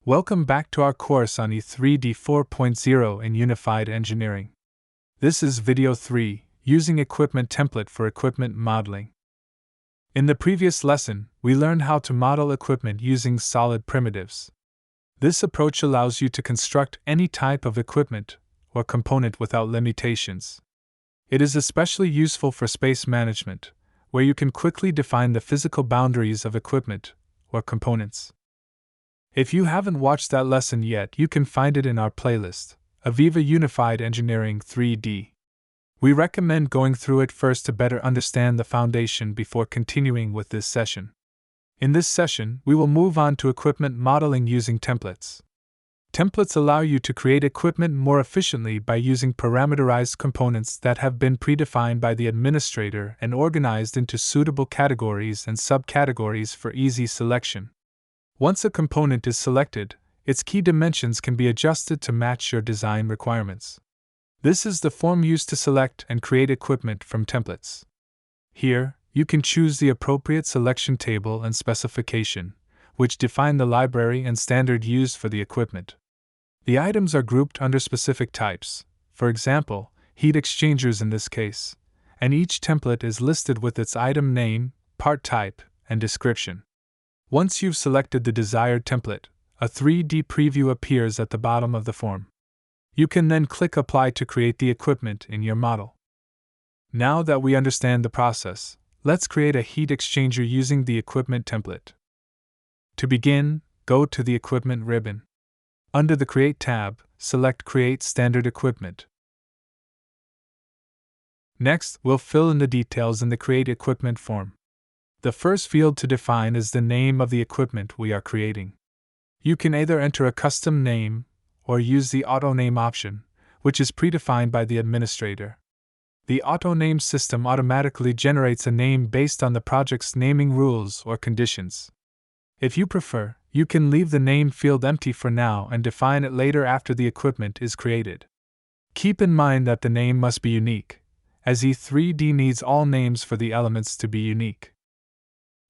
Welcome back to our course on E3D 4.0 in Unified Engineering. This is Video 3, Using Equipment Template for Equipment Modeling. In the previous lesson, we learned how to model equipment using solid primitives. This approach allows you to construct any type of equipment or component without limitations. It is especially useful for space management, where you can quickly define the physical boundaries of equipment or components. If you haven't watched that lesson yet, you can find it in our playlist, AVEVA Unified Engineering 3D. We recommend going through it first to better understand the foundation before continuing with this session. In this session, we will move on to equipment modeling using templates. Templates allow you to create equipment more efficiently by using parameterized components that have been predefined by the administrator and organized into suitable categories and subcategories for easy selection. Once a component is selected, its key dimensions can be adjusted to match your design requirements. This is the form used to select and create equipment from templates. Here, you can choose the appropriate selection table and specification, which define the library and standard used for the equipment. The items are grouped under specific types, for example, heat exchangers in this case, and each template is listed with its item name, part type, and description. Once you've selected the desired template, a 3D preview appears at the bottom of the form. You can then click Apply to create the equipment in your model. Now that we understand the process, let's create a heat exchanger using the equipment template. To begin, go to the Equipment ribbon. Under the Create tab, select Create Standard Equipment. Next, we'll fill in the details in the Create Equipment form. The first field to define is the name of the equipment we are creating. You can either enter a custom name or use the Auto Name option, which is predefined by the administrator. The Auto Name system automatically generates a name based on the project's naming rules or conditions. If you prefer, you can leave the name field empty for now and define it later after the equipment is created. Keep in mind that the name must be unique, as E3D needs all names for the elements to be unique.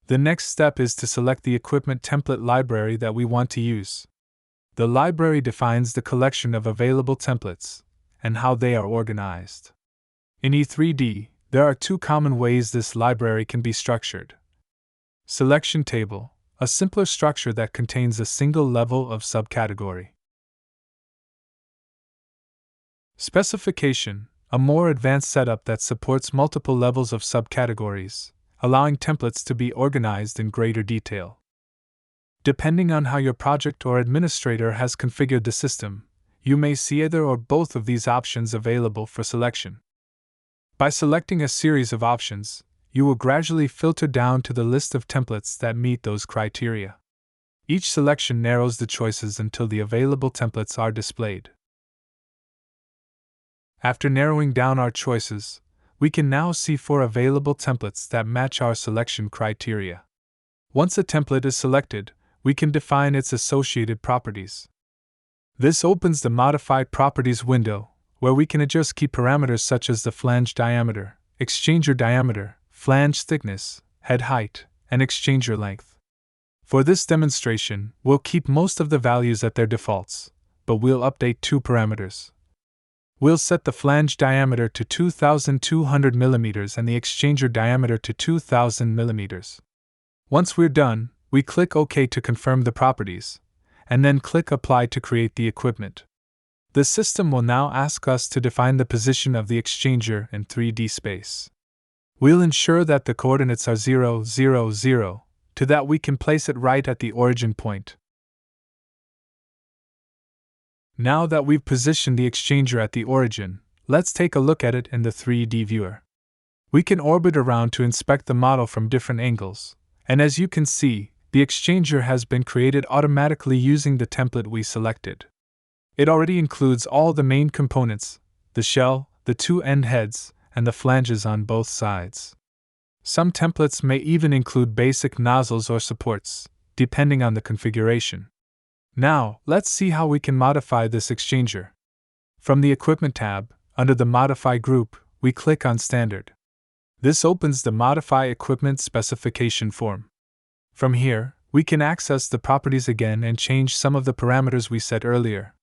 The next step is to select the equipment template library that we want to use. The library defines the collection of available templates and how they are organized. In E3D, there are two common ways this library can be structured. Selection table, a simpler structure that contains a single level of subcategory. Specification, a more advanced setup that supports multiple levels of subcategories, allowing templates to be organized in greater detail. Depending on how your project or administrator has configured the system, you may see either or both of these options available for selection. By selecting a series of options, you will gradually filter down to the list of templates that meet those criteria. Each selection narrows the choices until the available templates are displayed. After narrowing down our choices, we can now see 4 available templates that match our selection criteria. Once a template is selected, we can define its associated properties. This opens the Modified Properties window, where we can adjust key parameters such as the flange diameter, exchanger diameter, flange thickness, head height, and exchanger length. For this demonstration, we'll keep most of the values at their defaults, but we'll update 2 parameters. We'll set the flange diameter to 2,200 mm and the exchanger diameter to 2,000 mm. Once we're done, we click OK to confirm the properties, and then click Apply to create the equipment. The system will now ask us to define the position of the exchanger in 3D space. We'll ensure that the coordinates are 0, 0, 0, to that we can place it right at the origin point. Now that we've positioned the exchanger at the origin, let's take a look at it in the 3D viewer. We can orbit around to inspect the model from different angles, and as you can see, the exchanger has been created automatically using the template we selected. It already includes all the main components, the shell, the 2 end heads, and the flanges on both sides. Some templates may even include basic nozzles or supports, depending on the configuration. Now, let's see how we can modify this exchanger. From the Equipment tab, under the Modify group, we click on Standard. This opens the Modify Equipment Specification form. From here, we can access the properties again and change some of the parameters we set earlier.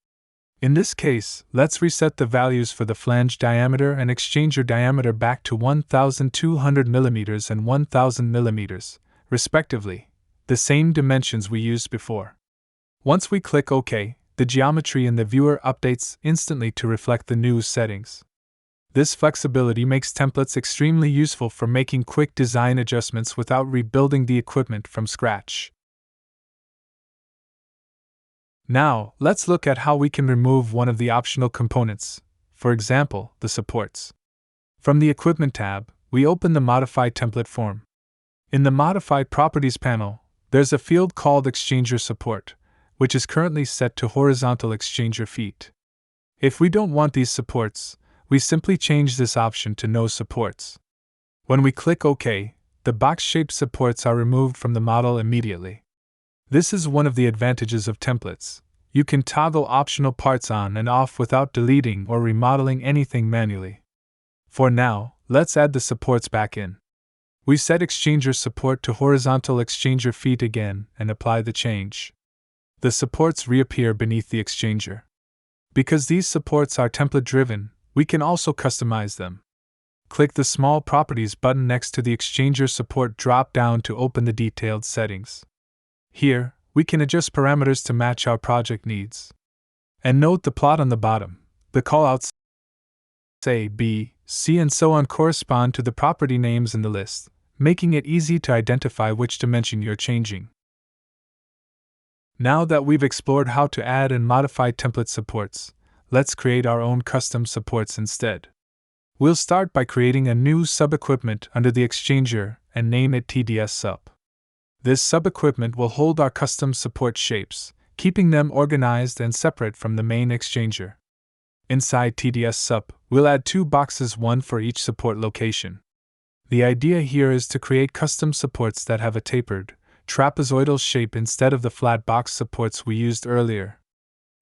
In this case, let's reset the values for the flange diameter and exchanger diameter back to 1200 mm and 1000 mm, respectively, the same dimensions we used before. Once we click OK, the geometry in the viewer updates instantly to reflect the new settings. This flexibility makes templates extremely useful for making quick design adjustments without rebuilding the equipment from scratch. Now, let's look at how we can remove one of the optional components, for example, the supports. From the Equipment tab, we open the Modify Template form. In the Modify Properties panel, there's a field called Exchanger Support, which is currently set to horizontal exchanger feet. If we don't want these supports, we simply change this option to No Supports. When we click OK, the box-shaped supports are removed from the model immediately. This is one of the advantages of templates. You can toggle optional parts on and off without deleting or remodeling anything manually. For now, let's add the supports back in. We set exchanger support to horizontal exchanger feet again and apply the change. The supports reappear beneath the exchanger. Because these supports are template-driven, we can also customize them. Click the small Properties button next to the exchanger support drop-down to open the detailed settings. Here, we can adjust parameters to match our project needs. And note the plot on the bottom. The callouts A, B, C and so on correspond to the property names in the list, making it easy to identify which dimension you're changing. Now that we've explored how to add and modify template supports, let's create our own custom supports instead. We'll start by creating a new sub-equipment under the exchanger and name it TDS Sub. This sub-equipment will hold our custom support shapes, keeping them organized and separate from the main exchanger. Inside TDS Sub, we'll add 2 boxes, one for each support location. The idea here is to create custom supports that have a tapered, trapezoidal shape instead of the flat box supports we used earlier.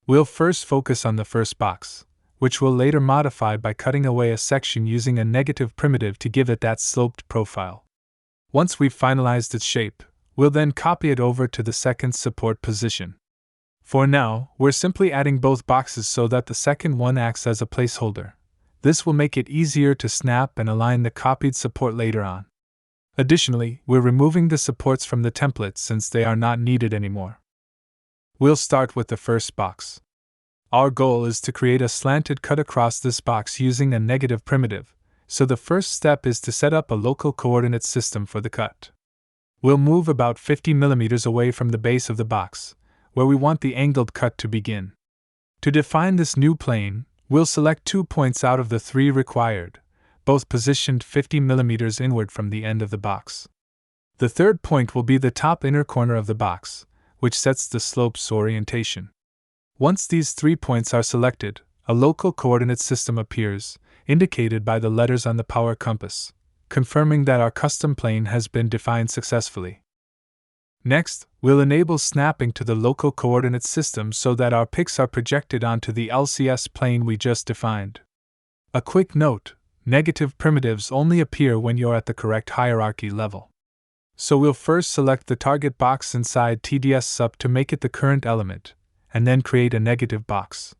We'll first focus on the first box, which we'll later modify by cutting away a section using a negative primitive to give it that sloped profile. Once we've finalized its shape, we'll then copy it over to the second support position. For now, we're simply adding both boxes so that the second one acts as a placeholder. This will make it easier to snap and align the copied support later on. Additionally, we're removing the supports from the template since they are not needed anymore. We'll start with the first box. Our goal is to create a slanted cut across this box using a negative primitive, so the first step is to set up a local coordinate system for the cut. We'll move about 50 mm away from the base of the box, where we want the angled cut to begin. To define this new plane, we'll select 2 points out of the 3 required, both positioned 50 mm inward from the end of the box. The third point will be the top inner corner of the box, which sets the slope's orientation. Once these 3 points are selected, a local coordinate system appears, indicated by the letters on the power compass, confirming that our custom plane has been defined successfully. Next, we'll enable snapping to the local coordinate system so that our picks are projected onto the LCS plane we just defined. A quick note: negative primitives only appear when you're at the correct hierarchy level. So we'll first select the target box inside TDS Sub to make it the current element, and then create a negative box.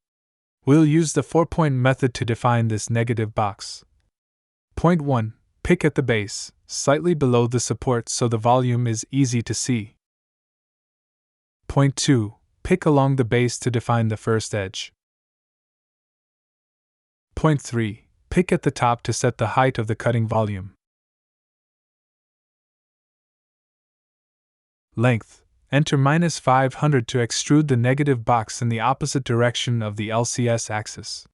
We'll use the 4-point method to define this negative box. Point 1. Pick at the base, slightly below the support so the volume is easy to see. Point 2. Pick along the base to define the first edge. Point 3. Pick at the top to set the height of the cutting volume. Length. Enter -500 to extrude the negative box in the opposite direction of the LCS axis.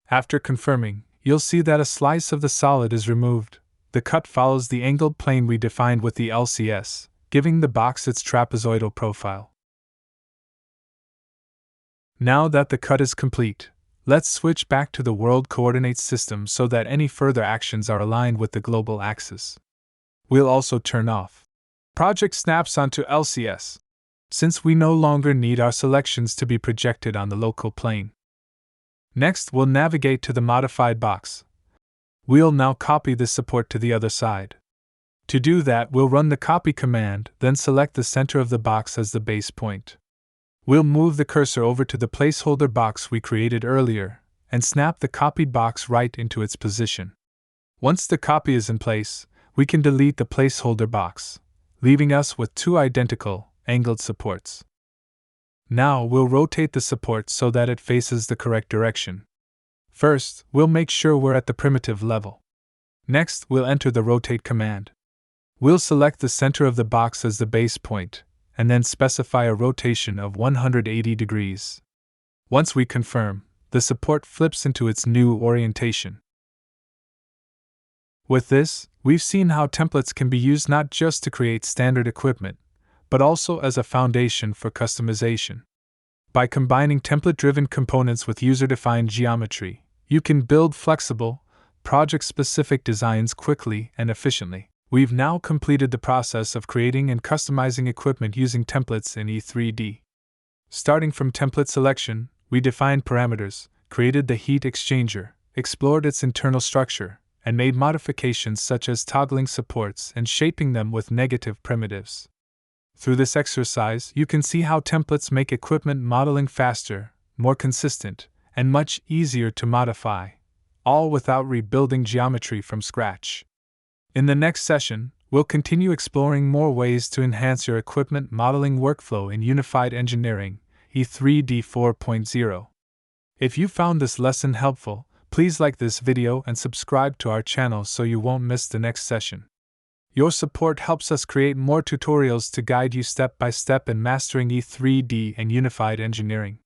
After confirming, you'll see that a slice of the solid is removed. The cut follows the angled plane we defined with the LCS, giving the box its trapezoidal profile. Now that the cut is complete, let's switch back to the world coordinate system so that any further actions are aligned with the global axis. We'll also turn off Project Snaps onto LCS, since we no longer need our selections to be projected on the local plane. Next, we'll navigate to the modified box. We'll now copy this support to the other side. To do that, we'll run the copy command, then select the center of the box as the base point. We'll move the cursor over to the placeholder box we created earlier, and snap the copied box right into its position. Once the copy is in place, we can delete the placeholder box, leaving us with two identical, angled supports. Now we'll rotate the support so that it faces the correct direction. First, we'll make sure we're at the primitive level. Next, we'll enter the rotate command. We'll select the center of the box as the base point, and then specify a rotation of 180 degrees. Once we confirm, the support flips into its new orientation. With this, we've seen how templates can be used not just to create standard equipment, but also as a foundation for customization. By combining template-driven components with user-defined geometry, you can build flexible, project-specific designs quickly and efficiently. We've now completed the process of creating and customizing equipment using templates in E3D. Starting from template selection, we defined parameters, created the heat exchanger, explored its internal structure, and made modifications such as toggling supports and shaping them with negative primitives. Through this exercise, you can see how templates make equipment modeling faster, more consistent, and much easier to modify, all without rebuilding geometry from scratch. In the next session, we'll continue exploring more ways to enhance your equipment modeling workflow in Unified Engineering, E3D 4.0. If you found this lesson helpful, please like this video and subscribe to our channel so you won't miss the next session. Your support helps us create more tutorials to guide you step by step in mastering E3D and Unified Engineering.